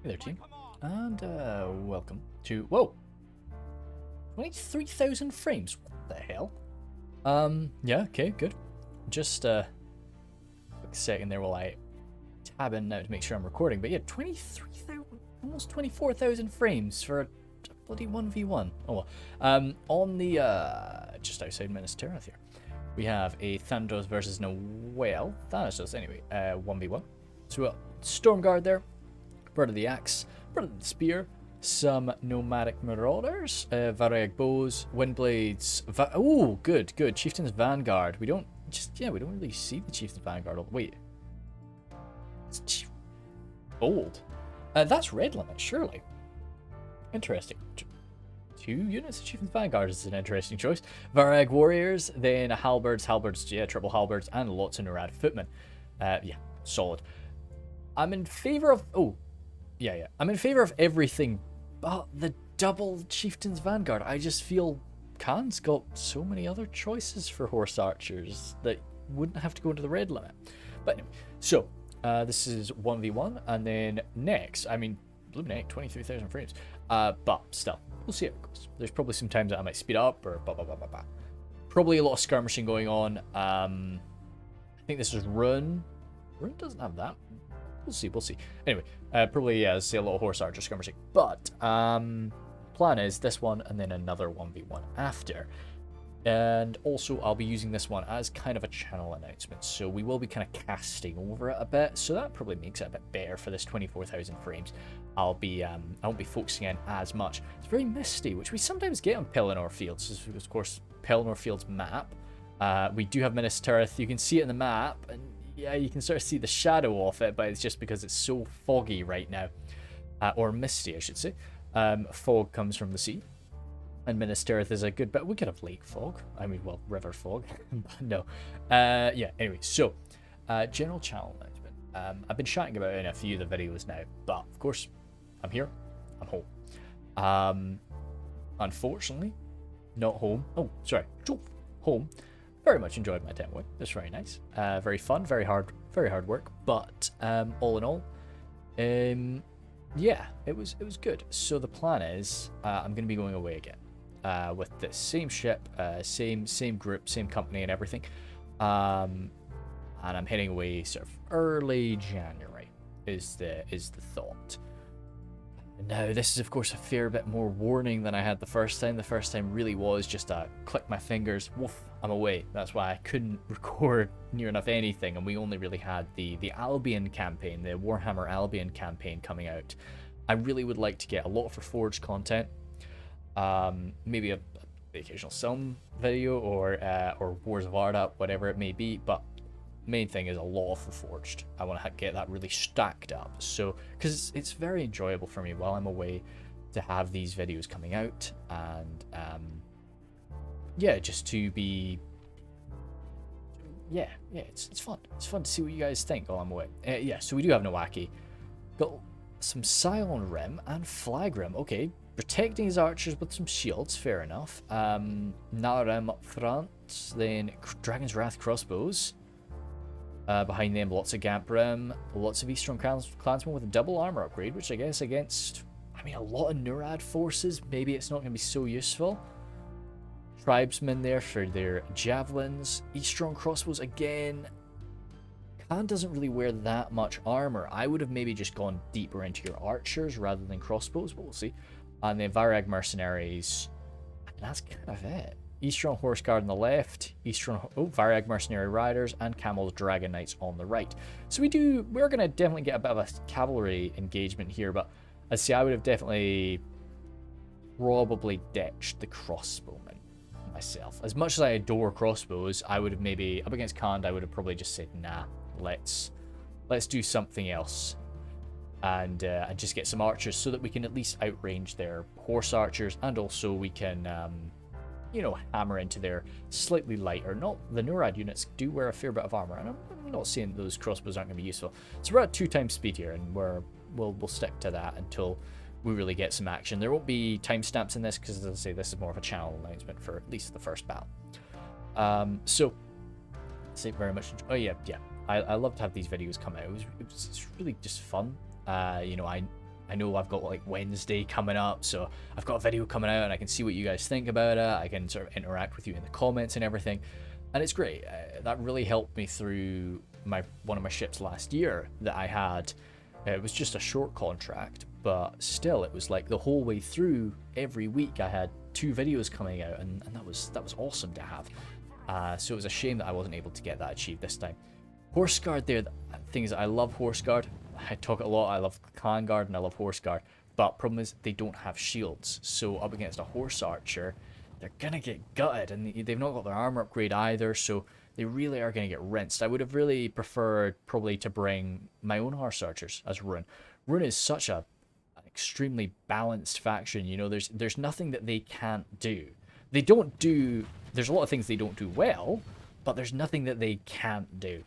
Hey there, team. And welcome to... Whoa! 23,000 frames. What the hell? Yeah, okay, good. Just a quick second there while I tab in now to make sure I'm recording. But yeah, 23,000, almost 24,000 frames for a bloody 1v1. Oh well. On the, just outside Minas Tirith here, we have a Thanos versus Noel. Thanos does, anyway, 1v1. So we got Stormguard there. Bird of the Axe, Bird of the Spear, some Nomadic Marauders, Varag Bows, Windblades. Oh, good. Chieftain's Vanguard. We don't really see the Chieftain's Vanguard. Wait. It's bold. That's red limit, surely. Interesting. 2 units of Chieftain's Vanguard is an interesting choice. Varag Warriors, then Halberds, yeah, triple Halberds, and lots of Norad Footmen. Yeah, solid. I'm in favor of... Yeah. I'm in favor of everything but the double Chieftain's Vanguard. I just feel Khan's got so many other choices for horse archers that wouldn't have to go into the red limit. But anyway, so this is 1v1, and then next, I mean, blue neck, 23,000 frames. But still, we'll see how it goes. There's probably some times that I might speed up or blah, blah, blah, blah, blah. Probably a lot of skirmishing going on. I think this is Rune. Rune doesn't have that. We'll see. Anyway, probably, see a lot of horse archer skirmishing. But, plan is this one and then another 1v1 after. And also, I'll be using this one as kind of a channel announcement. So we will be kind of casting over it a bit. So that probably makes it a bit better for this 24,000 frames. I won't be focusing in as much. It's very misty, which we sometimes get on Pelennor Fields. This is, of course, Pelennor Fields map. We do have Minas Tirith. You can see it in the map, and yeah, you can sort of see the shadow of it, but it's just because it's so foggy right now. Or misty, I should say. Fog comes from the sea. And Minas Tirith is a good bit. We could have lake fog. I mean, well, river fog. But no. Yeah, anyway, so general channel announcement. I've been chatting about it in a few of the videos now, but of course, I'm here. I'm home. Unfortunately, not home. Oh, sorry. Home. Very much enjoyed my time away. It was very nice. Very fun, very hard work. But all in all, yeah, it was good. So the plan is I'm going to be going away again with the same ship, same group, same company, and everything. And I'm heading away sort of early January is the thought. Now, this is, of course, a fair bit more warning than I had the first time. The first time really was just a click my fingers, woof, I'm away. That's why I couldn't record near enough anything, and we only really had the Albion campaign, the Warhammer Albion campaign coming out. I really would like to get a lot of Reforged content, maybe a occasional Silm video or Wars of Arda, whatever it may be, but main thing is a lot of Reforged. I want to get that really stacked up, so because it's very enjoyable for me while I'm away to have these videos coming out, and yeah, just to be yeah, it's fun to see what you guys think while I'm away. Yeah, so we do have Nowaki, got some Scion Rim and Flag Rim. Okay, protecting his archers with some shields, fair enough. Nalarim up front, then Dragon's Wrath crossbows. Behind them, lots of Gap Rim, lots of Eastern Clansmen with a double armor upgrade, which I guess against, I mean, a lot of Nurad forces, maybe it's not going to be so useful. Tribesmen there for their javelins. Eastern crossbows again. Khan doesn't really wear that much armor. I would have maybe just gone deeper into your archers rather than crossbows, but we'll see. And then Varag mercenaries, and that's kind of it. Eastern Horse Guard on the left, Varag Mercenary Riders, and Camel's Dragon Knights on the right. So we're going to definitely get a bit of a cavalry engagement here, but I see I would have definitely probably ditched the crossbowmen myself. As much as I adore crossbows, I would have maybe, up against Khand, I would have probably just said, nah, let's do something else. And just get some archers so that we can at least outrange their horse archers, and also we can hammer into their slightly lighter. Not the Nurad units do wear a fair bit of armor, and I'm not saying those crossbows aren't going to be useful. So we're at 2x speed here, and we'll stick to that until we really get some action. There won't be timestamps in this because, as I say, this is more of a channel announcement for at least the first battle. So, say very much. Oh yeah. I love to have these videos come out. It's really just fun. I I know I've got like Wednesday coming up, so I've got a video coming out and I can see what you guys think about it. I can sort of interact with you in the comments and everything, and it's great. That really helped me through one of my ships last year that I had. It was just a short contract, but still, it was like the whole way through. Every week I had 2 videos coming out, and that was awesome to have. So it was a shame that I wasn't able to get that achieved this time. Horse Guard there, the thing is, I love Horse Guard. I talk a lot. I love Clan Guard and I love Horse Guard, but problem is they don't have shields. So up against a Horse Archer, they're gonna get gutted, and they've not got their armor upgrade either. So they really are gonna get rinsed. I would have really preferred probably to bring my own Horse Archers as Rune. Rune is such an extremely balanced faction. You know, there's nothing that they can't do. They don't do. There's a lot of things they don't do well, but there's nothing that they can't do.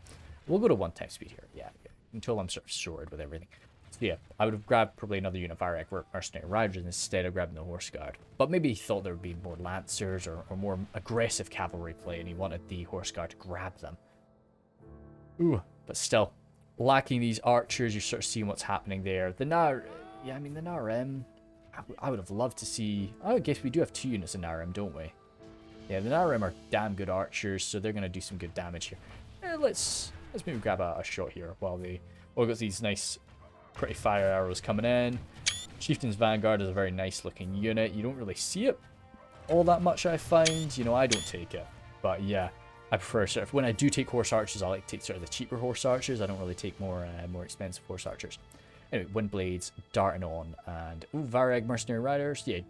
We'll go to 1 time speed here. Yeah. Until I'm sort of sorted with everything. So yeah, I would have grabbed probably another unit of Varag Mercenary Riders instead of grabbing the Horse Guard. But maybe he thought there would be more Lancers or more aggressive cavalry play, and he wanted the Horse Guard to grab them. Ooh, but still, lacking these archers, you're sort of seeing what's happening there. The Narm, I would have loved to see. I guess we do have 2 units of Narm, don't we? Yeah, the Narm are damn good archers, so they're going to do some good damage here. Let's maybe grab a shot here while we've got these nice, pretty fire arrows coming in. Chieftain's Vanguard is a very nice looking unit. You don't really see it all that much, I find. You know, I don't take it. But yeah, I prefer sort of, when I do take Horse Archers, I like to take sort of the cheaper Horse Archers. I don't really take more expensive Horse Archers. Anyway, Windblades darting on, and Varag Mercenary Riders, yeah,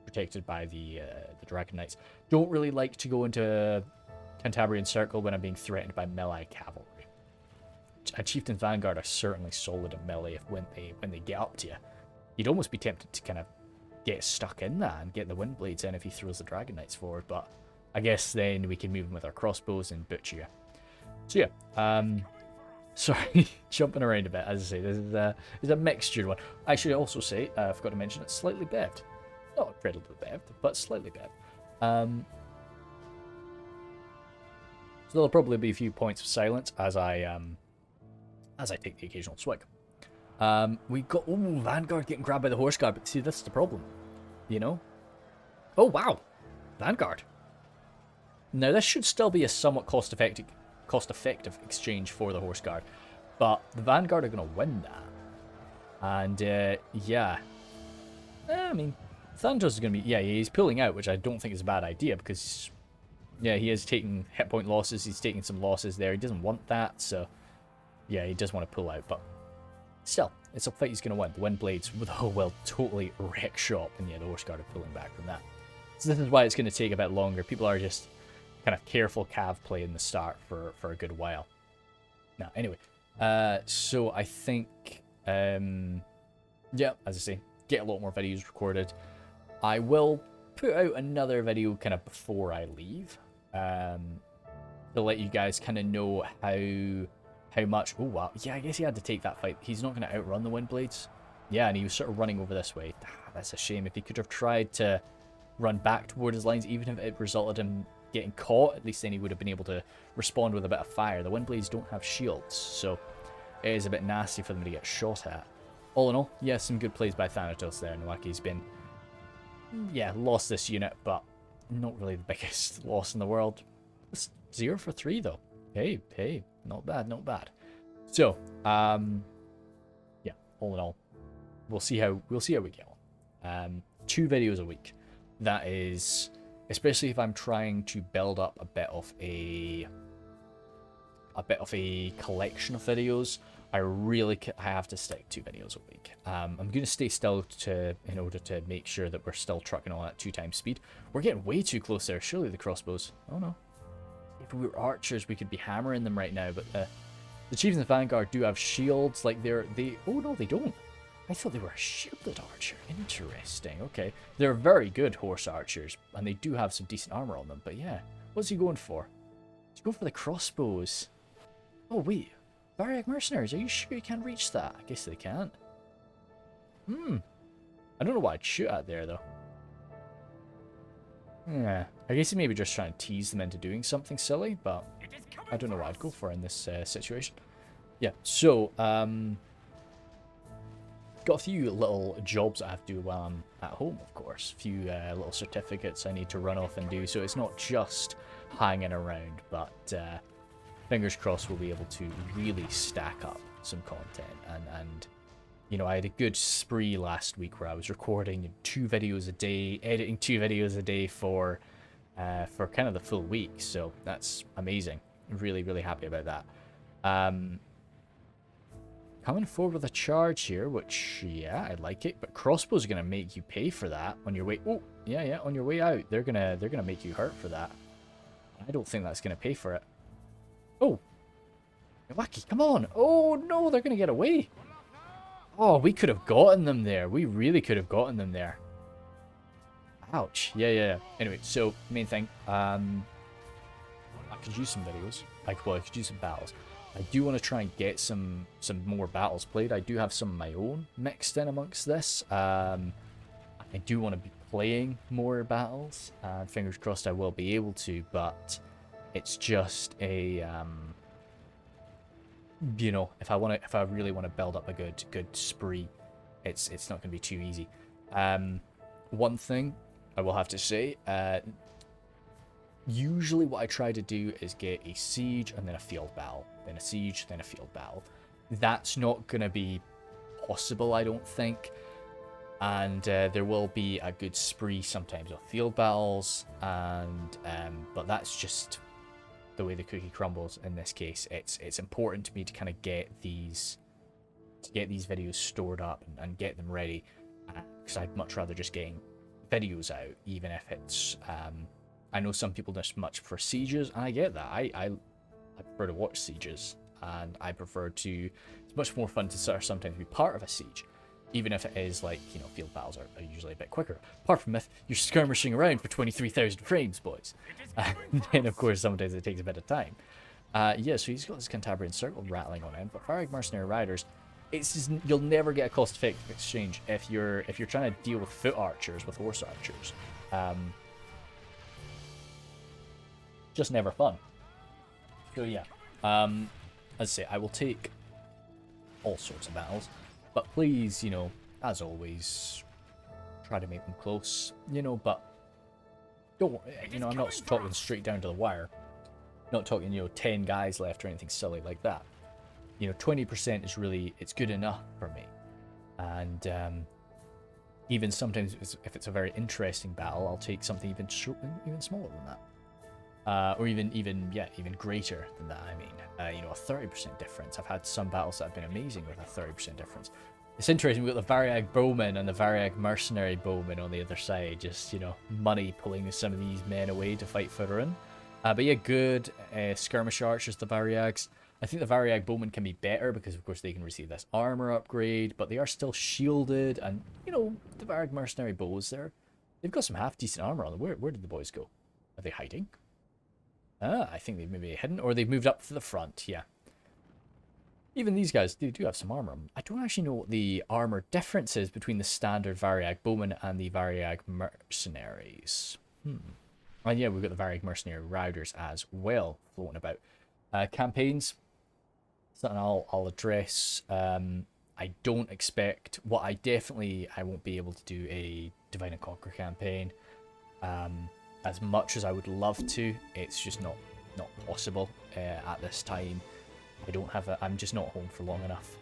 protected by the Dragon Knights. Don't really like to go into Cantabrian Circle when I'm being threatened by melee cavalry. A Chieftain's Vanguard are certainly solid at melee when they get up to you. You'd almost be tempted to kind of get stuck in that and get the Windblades in if he throws the Dragon Knights forward, but I guess then we can move them with our crossbows and butcher you. So yeah, sorry, jumping around a bit. As I say, this is a mixtured one. I should also say, I forgot to mention, it's slightly beved. Not incredibly beved, but slightly beved. So there'll probably be a few points of silence as I take the occasional swig. We got Vanguard getting grabbed by the Horse Guard, but see, that's the problem. You know? Oh wow, Vanguard. Now this should still be a somewhat cost-effective exchange for the Horse Guard, but the Vanguard are going to win that. And yeah, I mean, Thanatos is going to be, yeah, he's pulling out, which I don't think is a bad idea because, yeah, he is taking hit point losses. He's taking some losses there. He doesn't want that, so yeah, he does want to pull out, but still, it's a fight he's going to win. The Windblades will totally wreck shop, and yeah, the Horse Guard are pulling back from that. So this is why it's going to take a bit longer. People are just kind of careful cav play in the start for a good while. Now, anyway, so I think, yeah, as I say, get a lot more videos recorded. I will put out another video kind of before I leave, to let you guys kind of know how much. Oh wow, yeah, I guess he had to take that fight. He's not going to outrun the Windblades. Yeah, and he was sort of running over this way. That's a shame. If he could have tried to run back toward his lines, even if it resulted in getting caught, at least then he would have been able to respond with a bit of fire. The Windblades don't have shields, so it is a bit nasty for them to get shot at. All in all, yeah, some good plays by Thanatos there. Nwaki's been, yeah, lost this unit, but not really the biggest loss in the world. It's 0 for 3 though. Hey, not bad, not bad. So, yeah, all in all, we'll see how we get on. 2 videos a week. That is, especially if I'm trying to build up a bit of a collection of videos. I have to stick 2 videos a week. I'm going to stay still in order to make sure that we're still trucking on at 2 times speed. We're getting way too close there. Surely the crossbows. Oh no. If we were archers, we could be hammering them right now. But the Chieftain's Vanguard do have shields. Like oh no, they don't. I thought they were a shielded archer. Interesting. Okay, they're very good horse archers, and they do have some decent armor on them. But yeah, what's he going for? He's going for the crossbows. Oh wait. Varag mercenaries, are you sure you can't reach that? I guess they can't. I don't know what I'd shoot at there, though. Yeah, I guess he may be just trying to tease them into doing something silly, but I don't know what I'd go for in this situation. Yeah, so, got a few little jobs I have to do while I'm at home, of course. A few little certificates I need to run off and do, so it's not just hanging around, but fingers crossed we'll be able to really stack up some content. And you know, I had a good spree last week where I was recording 2 videos a day, editing 2 videos a day for kind of the full week, so that's amazing. Really, really happy about that. Coming forward with a charge here, which, yeah, I like it, but crossbow's gonna make you pay for that on your way. Oh, yeah, on your way out, they're gonna make you hurt for that. I don't think that's gonna pay for it. Oh, Wacky, come on! Oh no, they're gonna get away. Oh, we could have gotten them there. We really could have gotten them there. Ouch. Yeah. Anyway, so main thing, I could use some videos. I could use some battles. I do want to try and get some more battles played. I do have some of my own mixed in amongst this. I do want to be playing more battles. Fingers crossed I will be able to, but it's just a you know, if I really want to build up a good spree, it's not going to be too easy. One thing I will have to say, usually what I try to do is get a siege and then a field battle, then a siege, then a field battle. That's not going to be possible, I don't think. And there will be a good spree sometimes of field battles, and but that's just the way the cookie crumbles in this case. It's important to me to kind of get these videos stored up and get them ready, because I'd much rather just getting videos out, even if it's I know some people just much prefer sieges, and I get that. I prefer to watch sieges, and I prefer to, it's much more fun to sort of sometimes be part of a siege, even if it is like, you know, field battles are usually a bit quicker. Apart from if you're skirmishing around for 23,000 frames, boys. And then, of course, sometimes it takes a bit of time. Yeah, so he's got this Cantabrian Circle rattling on him, but Varag Mercenary Riders, it's just, you'll never get a cost-effective exchange if you're trying to deal with foot archers, with horse archers. Just never fun. So yeah, as I say, I will take all sorts of battles. But please, you know, as always, try to make them close, you know, but don't, you know, I'm not talking straight down to the wire. Not talking, you know, 10 guys left or anything silly like that. You know, 20% is really, it's good enough for me. And even sometimes, if it's a very interesting battle, I'll take something even smaller than that. Or even greater than that, I mean. You know, a 30% difference. I've had some battles that have been amazing with a 30% difference. It's interesting, we've got the Variag Bowmen and the Variag Mercenary Bowmen on the other side, just, you know, money pulling some of these men away to fight further in. But yeah, good skirmish archers, the Variags. I think the Variag Bowmen can be better because, of course, they can receive this armor upgrade, but they are still shielded, and, you know, the Variag Mercenary Bows there, they've got some half-decent armor on them. Where did the boys go? Are they hiding? I think they've maybe hidden, or they've moved up to the front, yeah. Even these guys, they do have some armor. I don't actually know what the armor difference is between the standard Variag Bowmen and the Variag Mercenaries. And yeah, we've got the Variag Mercenary Riders as well floating about. Campaigns, something I'll address. I don't expect, I won't be able to do a Divide and Conquer campaign. As much as I would love to, it's just not possible at this time. I'm just not home for long enough.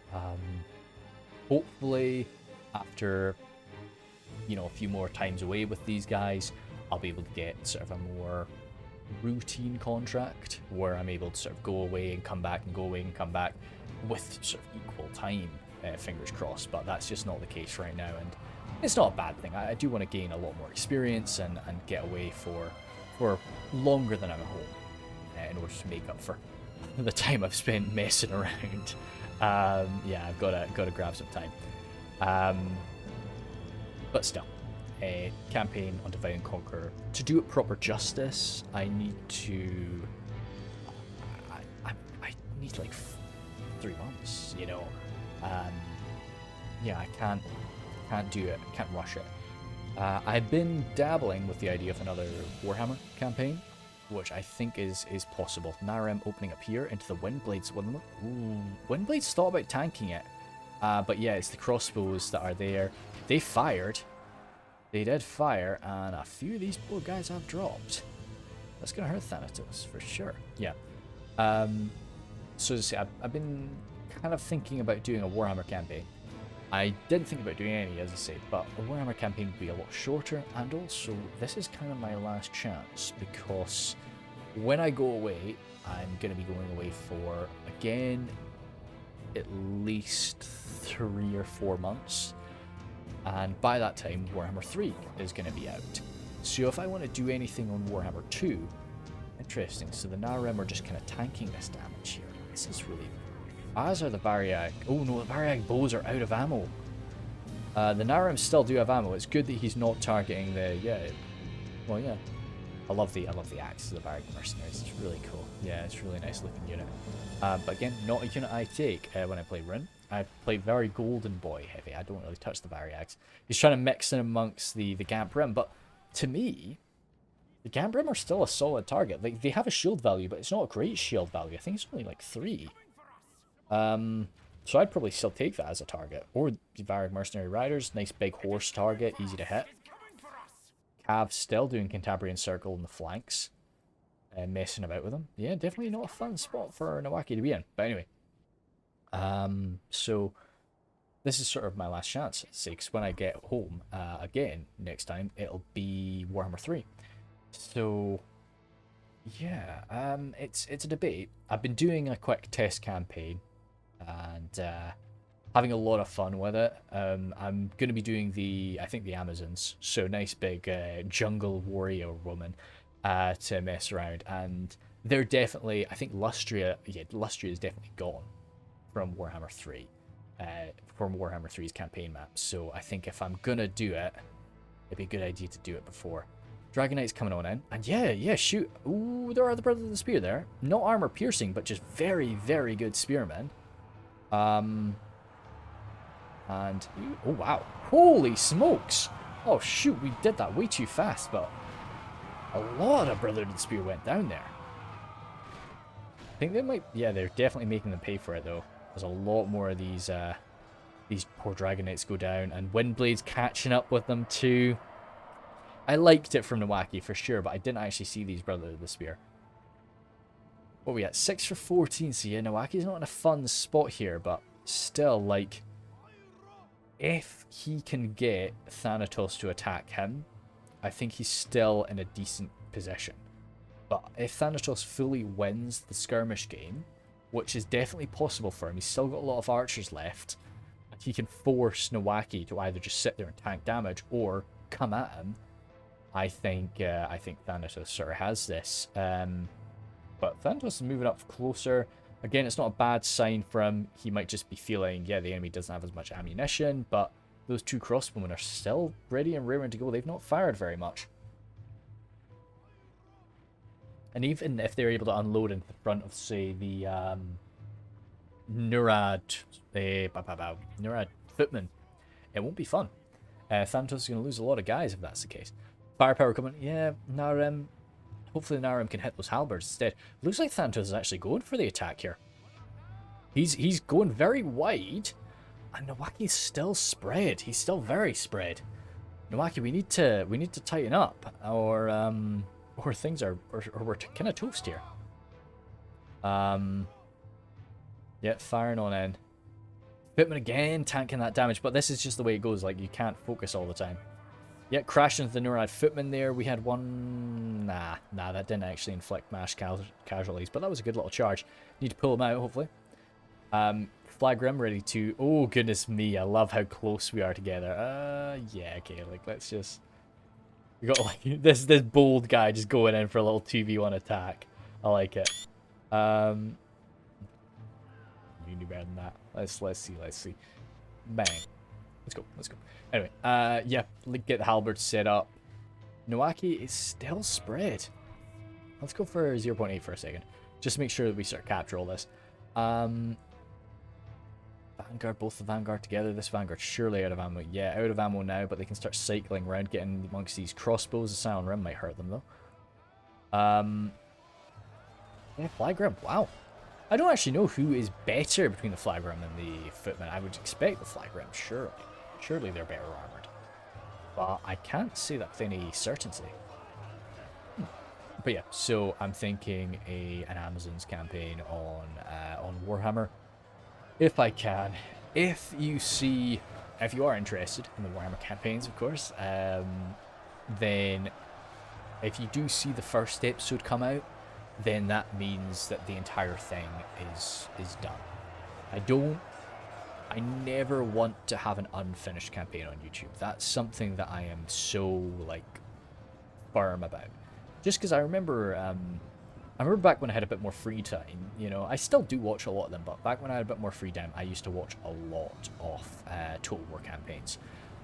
Hopefully, after, you know, a few more times away with these guys, I'll be able to get sort of a more routine contract where I'm able to sort of go away and come back and go away and come back with sort of equal time, fingers crossed, but that's just not the case right now, and it's not a bad thing. I do want to gain a lot more experience and get away for longer than I'm at home in order to make up for the time I've spent messing around. Yeah, I've got to grab some time. But still, a campaign on Divide and Conquer, to do it proper justice, I need to. I need like 3 months, you know. Yeah, I can't do it. Can't rush it. I've been dabbling with the idea of another Warhammer campaign, which I think is possible. Narem opening up here into the Windblades. Windblades thought about tanking it. But yeah, it's the crossbows that are there. They fired. They did fire, and a few of these poor guys have dropped. That's going to hurt Thanatos, for sure. Yeah. So as I say, I've been kind of thinking about doing a Warhammer campaign. I didn't think about doing any, as I say, but a Warhammer campaign would be a lot shorter, and also, this is kind of my last chance, because when I go away, I'm going to be going away for, again, at least 3 or 4 months. And by that time, Warhammer 3 is going to be out. So if I want to do anything on Warhammer 2, interesting. So the Narim are just kind of tanking this damage here. This is really... As are the Variag. Oh no, the Variag bows are out of ammo. The Narim still do have ammo. It's good that he's not targeting the... Yeah. Well, yeah. I love the axe of the Variag mercenaries. It's really cool. Yeah, it's a really nice looking unit. But again, not a unit I take when I play Rune. I play very Golden Boy heavy. I don't really touch the Variags. He's trying to mix in amongst the Gamp Rim, but to me, the Gamp Rim are still a solid target. Like, they have a shield value, but it's not a great shield value. I think it's only like 3. So I'd probably still take that as a target. Or the Variag Mercenary Riders, nice big horse target, easy to hit. Cav still doing Cantabrian Circle in the flanks, messing about with them. Yeah, definitely not a fun spot for Nawaki to be in. But anyway. So this is sort of my last chance, because when I get home again next time, it'll be Warhammer 3. So yeah, it's a debate. I've been doing a quick test campaign and having a lot of fun with it. I'm going to be doing the Amazons, so nice big jungle warrior woman to mess around, and they're definitely, I think Lustria is definitely gone from Warhammer 3, from Warhammer 3's campaign map. So I think if I'm gonna do it, it'd be a good idea to do it before. Dragon Knight's coming on in, and yeah, shoot. Ooh, there are the Brothers of the Spear there. Not armor piercing, but just very, very good spearmen. And oh wow, holy smokes! Oh shoot, we did that way too fast, but a lot of Brothers of the Spear went down there. I think they might, yeah, they're definitely making them pay for it though. There's a lot more of these poor Dragon Knights go down, and Windblade's catching up with them too. I liked it from Nawaki for sure, but I didn't actually see these Brothers of the Spear. What are we at? 6 for 14, so yeah, Nawaki's not in a fun spot here, but still, like, if he can get Thanatos to attack him, I think he's still in a decent position. But if Thanatos fully wins the skirmish game, which is definitely possible for him, he's still got a lot of archers left, and he can force Nawaki to either just sit there and tank damage or come at him. I think Thanatos sort of has this. But Thanatos is moving up closer. Again, it's not a bad sign for him. He might just be feeling, yeah, the enemy doesn't have as much ammunition, but those 2 crossbowmen are still ready and raring to go. They've not fired very much. And even if they're able to unload into the front of, say, the Nurad footman, it won't be fun. Thanatos is going to lose a lot of guys if that's the case. Firepower coming, yeah, Narim. Hopefully Narim can hit those halberds instead. Looks like Thanatos is actually going for the attack here. He's going very wide, and Nawaki's still spread. He's still very spread. Nawaki, we need to tighten up, or things are, or we're kind of toast here. Yeah, firing on in. Footman again, tanking that damage, but this is just the way it goes. Like, you can't focus all the time. Yeah, crashed into the Nurad footman there. We had one... Nah, that didn't actually inflict mass casualties, but that was a good little charge. Need to pull him out, hopefully. Flag Rim ready to... Oh, goodness me, I love how close we are together. Yeah, okay, like, let's just... We got, like, this bold guy just going in for a little 2v1 attack. I like it. You can do better than that. Let's see. Bang. Let's go. Anyway, yeah, get the halberd set up. Nawaki is still spread. Let's go for 0.8 for a second. Just to make sure that we start capture all this. Vanguard, both the Vanguard together. This Vanguard surely out of ammo. Yeah, out of ammo now, but they can start cycling around, getting amongst these crossbows. The Silent Rim might hurt them, though. Yeah, Flag Rim, wow. I don't actually know who is better between the Flagrim and the Footman. I would expect the Flagrim, surely. Surely they're better armored. But I can't say that with any certainty. But yeah, so I'm thinking an Amazons campaign on Warhammer, if I can. If you are interested in the Warhammer campaigns, of course, then if you do see the first episode come out, then that means that the entire thing is done. I never want to have an unfinished campaign on YouTube. That's something that I am so like firm about. Just because I remember back when I had a bit more free time, you know, I still do watch a lot of them, but back when I had a bit more free time, I used to watch a lot of Total War campaigns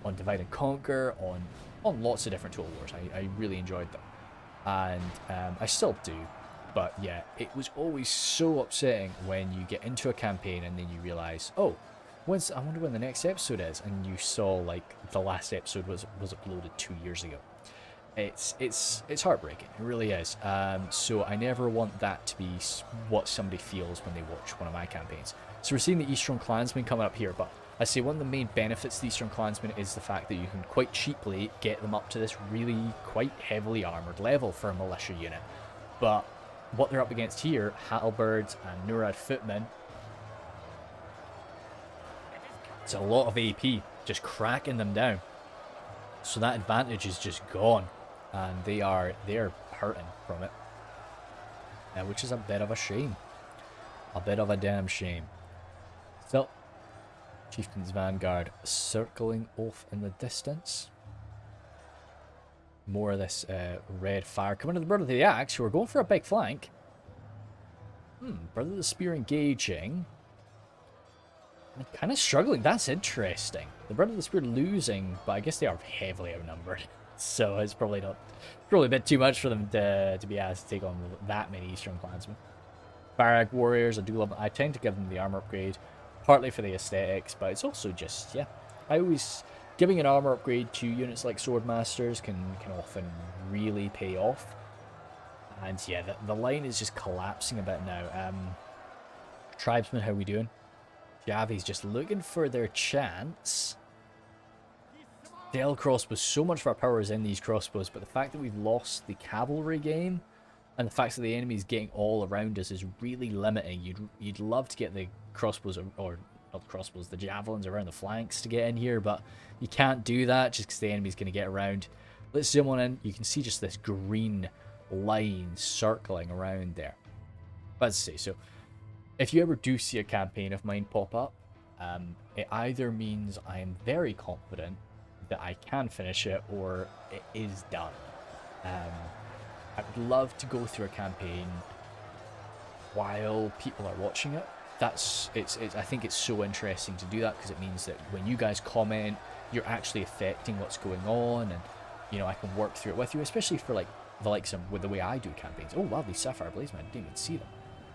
on Divide and Conquer, on lots of different Total Wars. I really enjoyed them, and I still do. But yeah, it was always so upsetting when you get into a campaign and then you realize, oh, I wonder when the next episode is, and you saw like the last episode was uploaded 2 years ago. It's heartbreaking. It really is. So I never want that to be what somebody feels when they watch one of my campaigns. So we're seeing the Eastern Clansmen coming up here, but I say one of the main benefits of the Eastern Clansmen is the fact that you can quite cheaply get them up to this really quite heavily armored level for a militia unit. But what they're up against here, Halberds and Nurad Footmen, it's a lot of AP, just cracking them down. So that advantage is just gone, and they're hurting from it, which is a bit of a shame, a bit of a damn shame. So, Chieftain's Vanguard circling off in the distance. More of this red fire coming to the Brother of the Axe, who are going for a big flank. Brother of the Spear engaging. And kind of struggling. That's interesting. The Brother of the Spear losing, but I guess they are heavily outnumbered. So it's probably a bit too much for them to be asked to take on that many Eastern Clansmen. Barrack Warriors, I tend to give them the armor upgrade, partly for the aesthetics, but it's also just, yeah. Giving an armor upgrade to units like Swordmasters can often really pay off. And yeah, the line is just collapsing a bit now. Tribesmen, how are we doing? Javi's just looking for their chance. Dell crossbows, so much of our power is in these crossbows, but the fact that we've lost the cavalry game and the fact that the enemy's getting all around us is really limiting. You'd love to get the crossbows, or not the crossbows, the javelins around the flanks to get in here, but you can't do that just because the enemy's going to get around. Let's zoom on in. You can see just this green line circling around there. But as I say, so if you ever do see a campaign of mine pop up, it either means I am very confident that I can finish it, or it is done. I would love to go through a campaign while people are watching it. I think it's so interesting to do that, because it means that when you guys comment, you're actually affecting what's going on, and you know, I can work through it with you, especially for like the likes of with the way I do campaigns. Oh wow, these Sapphire Blazemen, I didn't even see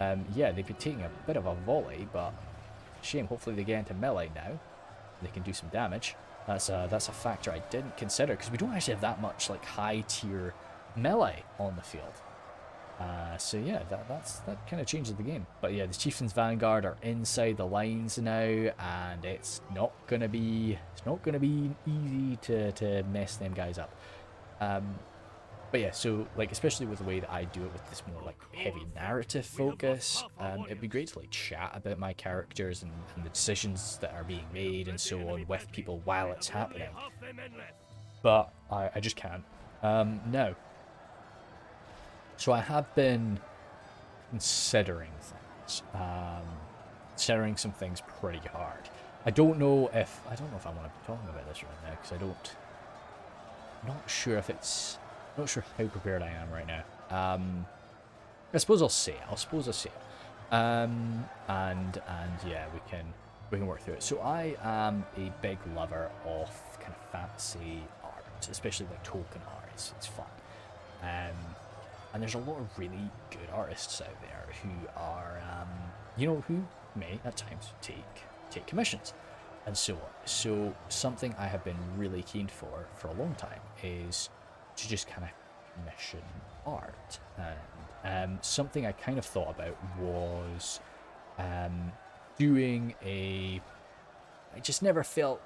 them. Yeah, they've been taking a bit of a volley, but shame. Hopefully they get into melee now. They can do some damage. That's a factor I didn't consider, because we don't actually have that much like high tier melee on the field. So yeah, that kind of changes the game. But yeah, the Chieftain's Vanguard are inside the lines now, and it's not gonna be easy to mess them guys up. But yeah, so like, especially with the way that I do it with this more like heavy narrative focus, it'd be great to like chat about my characters and the decisions that are being made and so on with people while it's happening. But I just can't. No. So I have been considering things, considering some things pretty hard. I don't know if I want to be talking about this right now, because I'm not sure how prepared I am right now. I suppose I'll say it. And yeah, we can work through it. So I am a big lover of kind of fantasy art, especially like Tolkien art. It's fun. And there's a lot of really good artists out there who are, who may at times take commissions and so on. So something I have been really keen for a long time is to just kind of commission art. And something I kind of thought about was doing a... I just never felt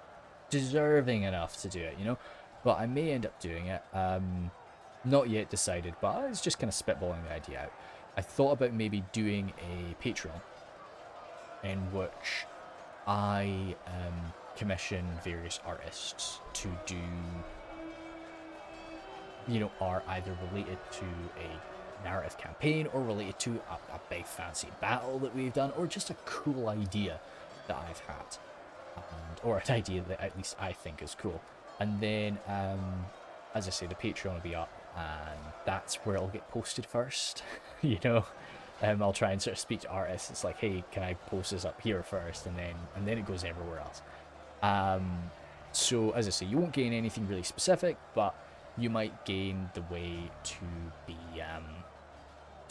deserving enough to do it, you know? But I may end up doing it. Not yet decided, but I was just kind of spitballing the idea out. I thought about maybe doing a Patreon in which I commission various artists to do, you know, art either related to a narrative campaign or related to a big fancy battle that we've done, or just a cool idea that I've had, or an idea that at least I think is cool. And then, as I say, the Patreon will be up, and that's where it'll get posted first. You know, I'll try and sort of speak to artists. It's like, hey, can I post this up here first, and then it goes everywhere else. So as I say, you won't gain anything really specific, but you might gain the way to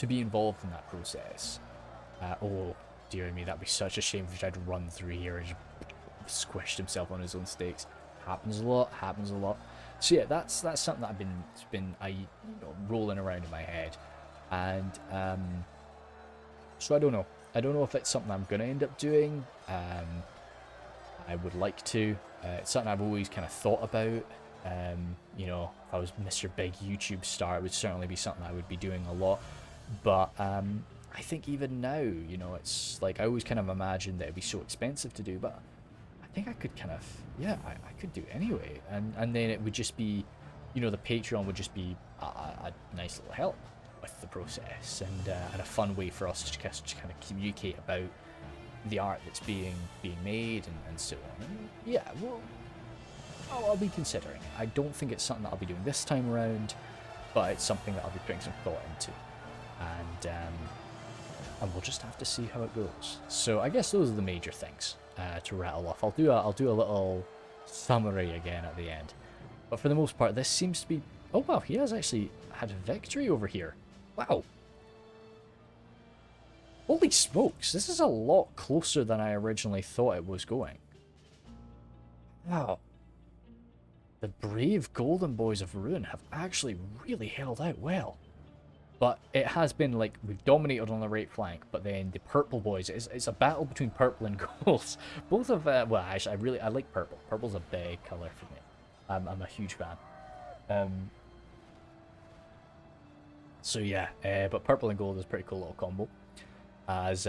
be involved in that process. Oh dear me, that'd be such a shame if he tried to run through here and just squished himself on his own stakes. Happens a lot. So yeah, that's something that I've been rolling around in my head, and so I don't know if it's something I'm gonna end up doing. I would like to. It's something I've always kind of thought about. You know, if I was Mr. Big YouTube star, it would certainly be something I would be doing a lot. But I think even now, you know, it's like I always kind of imagined that it'd be so expensive to do, but I think I could kind of, yeah, I could do it anyway. And then it would just be, you know, the Patreon would just be a nice little help with the process, and a fun way for us to just kind of communicate about the art that's being made and so on. And yeah, well, I'll be considering it. I don't think it's something that I'll be doing this time around, but it's something that I'll be putting some thought into, and we'll just have to see how it goes. So I guess those are the major things to rattle off. I'll do a little summary again at the end, but for the most part, this seems to be. Oh wow, he has actually had a victory over here. Wow. Holy smokes, this is a lot closer than I originally thought it was going. Wow. The brave Golden Boys of Ruin have actually really held out well. But it has been like, we've dominated on the right flank, but then the Purple Boys, it's a battle between purple and gold. Both of, well, actually, I like purple. Purple's a big colour for me. I'm a huge fan. So yeah, but purple and gold is a pretty cool little combo. As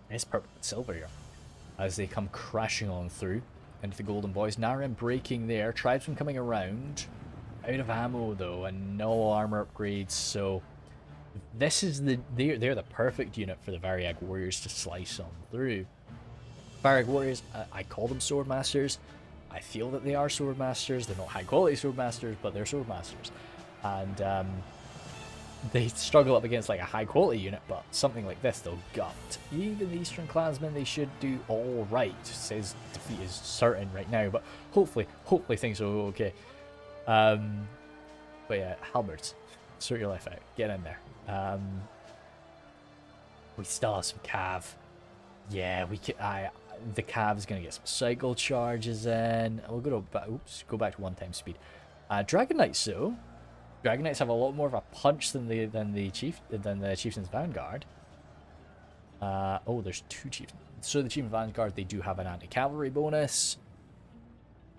it's purple and silver here, as they come crashing on through into the Golden Boys. Narim breaking there, Tribesmen coming around, out of ammo though, and no armor upgrades. So this is they're the perfect unit for the Variag Warriors to slice on through. Variag Warriors, I call them Swordmasters. I feel that they are Swordmasters. They're not high quality Swordmasters, but they're Swordmasters, and they struggle up against like a high quality unit, but something like this they'll gut. Even the Eastern Clansmen, they should do all right. Says defeat is certain right now, but hopefully things will go okay. But yeah, halberds, sort your life out, get in there. We still have some cav. Yeah, we can. The cav's gonna get some cycle charges in. We'll go go back to 1 time speed. Dragon Knights though. Dragon Knights have a lot more of a punch than the Chieftain's Vanguard. Oh, there's 2 Chieftains. So the Chieftain's Vanguard, they do have an anti-cavalry bonus.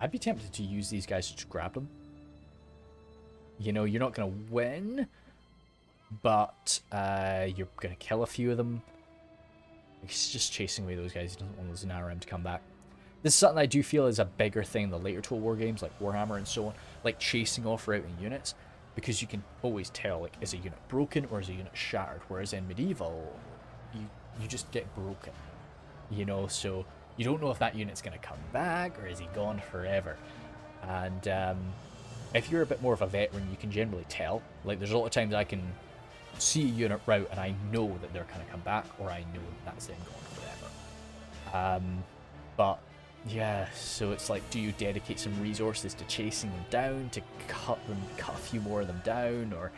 I'd be tempted to use these guys to just grab them. You know, you're not going to win, but you're going to kill a few of them. He's just chasing away those guys. He doesn't want those Narim to come back. This is something I do feel is a bigger thing in the later Total War games, like Warhammer and so on, like chasing off routing units. Because you can always tell, like, is a unit broken or is a unit shattered? Whereas in medieval, you just get broken, you know. So you don't know if that unit's going to come back or is he gone forever. And if you're a bit more of a veteran, you can generally tell. Like, there's a lot of times I can see a unit route and I know that they're going to come back, or I know that's them gone forever. But yeah, so it's like, do you dedicate some resources to chasing them down, to cut a few more of them down, or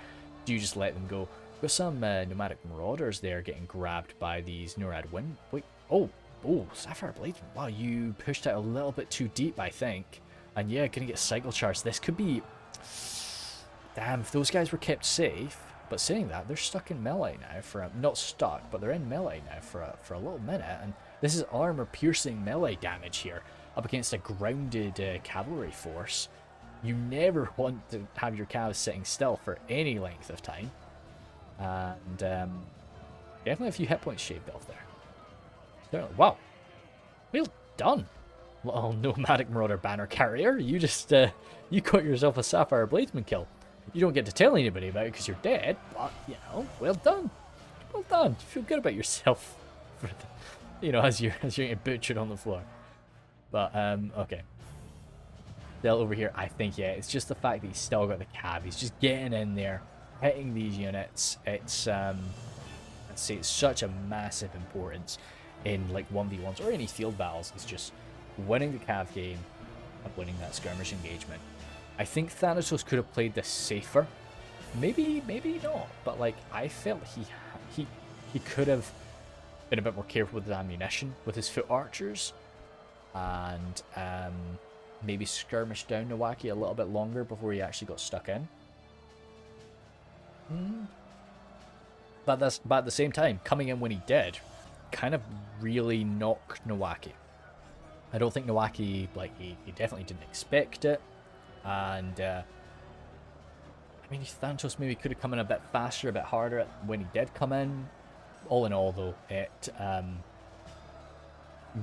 do you just let them go? Got some nomadic marauders there getting grabbed by these Norad Wind. Wait, oh, Sapphire Blade. Wow, you pushed out a little bit too deep, I think. And yeah, gonna get cycle charge. This could be, damn, if those guys were kept safe, But saying that, they're stuck in melee now not stuck, but they're in melee now for a little minute, and this is armor-piercing melee damage here up against a grounded cavalry force. You never want to have your cows sitting still for any length of time, and definitely a few hit points shaved off there. Certainly. Wow, well done, little nomadic marauder banner carrier. You just you got yourself a sapphire bladesman kill. You don't get to tell anybody about it because you're dead, but, you know, well done. Well done. Feel good about yourself, for the, you know, as you're getting butchered on the floor. But, okay. Still over here, I think, yeah, it's just the fact that he's still got the cav. He's just getting in there, hitting these units. It's, let's say, it's such a massive importance in, like, 1v1s or any field battles. It's just winning the cav game and winning that skirmish engagement. I think Thanatos could have played this safer. Maybe not. But like, I felt he could have been a bit more careful with his ammunition, with his foot archers, and maybe skirmished down Nowaki a little bit longer before he actually got stuck in. But at the same time, coming in when he did, kind of really knocked Nowaki. I don't think Nowaki, like, he definitely didn't expect it. And, I mean, Thanatos maybe could have come in a bit faster, a bit harder when he did come in. All in all, though, it,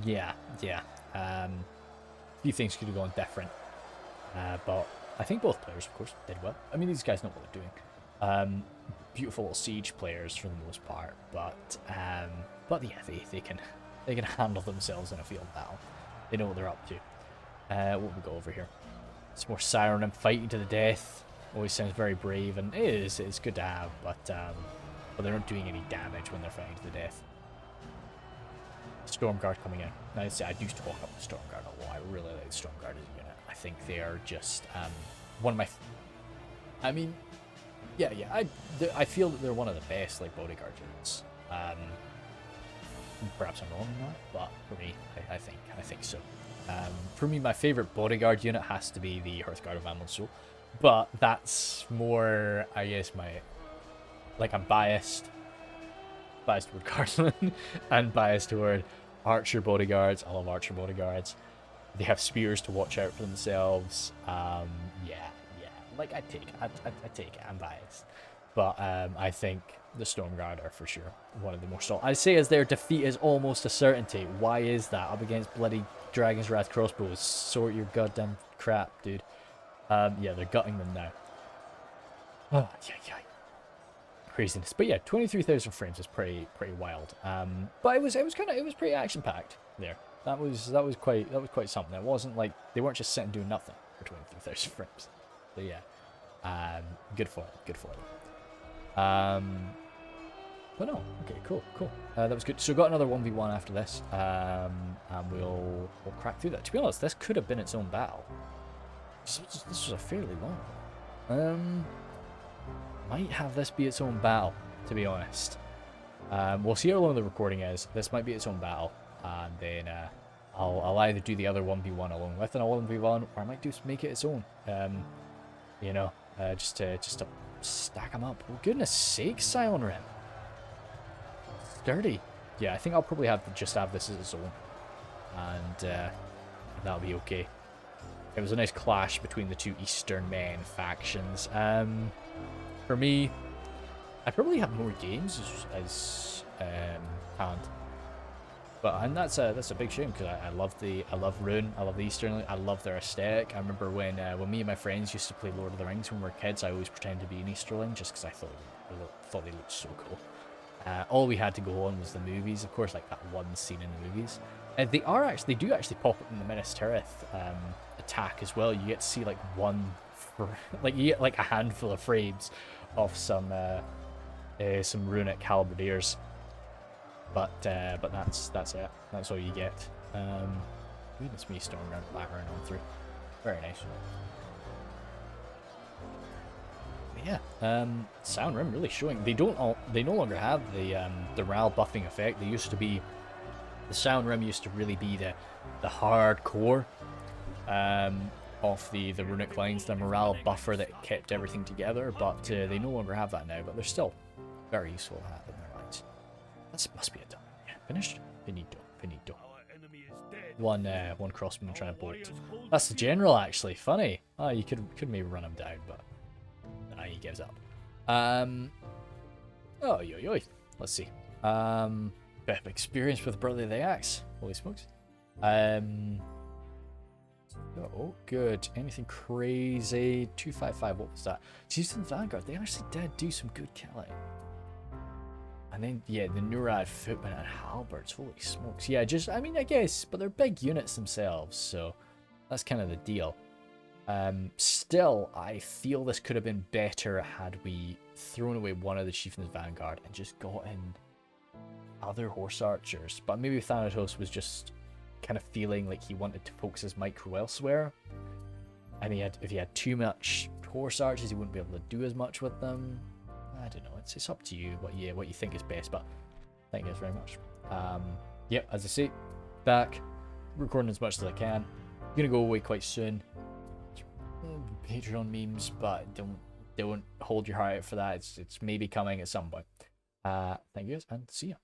yeah. A few things could have gone different. But I think both players, of course, did well. I mean, these guys know what they're doing. Beautiful little siege players for the most part, but yeah, they can handle themselves in a field battle. They know what they're up to. What we go over here? It's more Siren and fighting to the death. Always sounds very brave, and it's good to have, but they're not doing any damage when they're fighting to the death. Stormguard coming in. Now, I do talk up the Stormguard a lot. I really like the Stormguard as a unit. I think they are just one of my. I mean, yeah. I feel that they're one of the best like bodyguard units. Perhaps I'm wrong on that, but for me, I think so. For me, my favorite bodyguard unit has to be the Hearthguard of Amonsul, but that's more, I guess, I'm biased toward Guardsmen and biased toward Archer bodyguards. I love Archer bodyguards. They have spears to watch out for themselves. Yeah. Like, I take it. I'm biased, but I think the Stormguard are for sure one of the more solid. I say as their defeat is almost a certainty. Why is that? Up against bloody Dragon's Wrath crossbows. Sort your goddamn crap, dude. Yeah, they're gutting them now. Oh, yeah. Craziness. But yeah, 23,000 frames is pretty wild. But it was pretty action packed there. That was quite something. It wasn't like they weren't just sitting doing nothing for 23,000 frames. So yeah, good for them. But no, okay, cool. That was good. So we got another 1v1 after this, and we'll crack through that. To be honest, this could have been its own battle. This was a fairly long one. Might have this be its own battle, to be honest. We'll see how long the recording is. This might be its own battle, and then I'll either do the other 1v1 along with an 1v1, or I might make it its own. You know, just to stack them up. Oh, goodness sakes, Scion Rim. Sturdy. Yeah, I think I'll probably have this as its own, and that'll be okay. It was a nice clash between the two Eastern men factions. For me, I probably have more games as planned, and that's a big shame because I love Rune, I love the Eastern, I love their aesthetic. I remember when me and my friends used to play Lord of the Rings when we were kids. I always pretended to be an Easterling just because I thought they looked so cool. All we had to go on was the movies, of course, like that one scene in the movies. They do actually pop up in the Minas Tirith attack as well. You get to see like you get like a handful of frames of some runic halberdiers, but that's it. That's all you get. Goodness me, Stormguard blattering on through. Very nice. Yeah, Sound Rim really showing. They no longer have the RAL buffing effect. They used to be, the Sound Rim used to really be the hardcore off the runic lines, the morale buffer that kept everything together, but they no longer have that now, but they're still very useful to have in their lines. That must be it done. Yeah, finished? Finito. One crossman trying to bolt. That's the general, actually. Funny. Oh, you could maybe run him down, but he gives up. Oh, yo. Let's see. Bit of experience with Brother the Axe. Holy smokes. Oh, good. Anything crazy? 255. What was that? Chiefs in Vanguard. They actually did do some good killing. And then, yeah, the Nurad footmen and halberds. Holy smokes. Yeah, just, I mean, I guess, but they're big units themselves, so that's kind of the deal. Still, I feel this could have been better had we thrown away one of the Chieftain's Vanguard and just got in other horse archers. But maybe Thanatos was just kind of feeling like he wanted to focus his micro elsewhere. And if he had too much horse archers, he wouldn't be able to do as much with them. I don't know. It's up to you what you think is best. But thank you guys very much. Yep, as I say, back recording as much as I can. I'm gonna go away quite soon. Patreon memes, but don't hold your heart out for that. It's maybe coming at some point. Thank you guys, and see ya.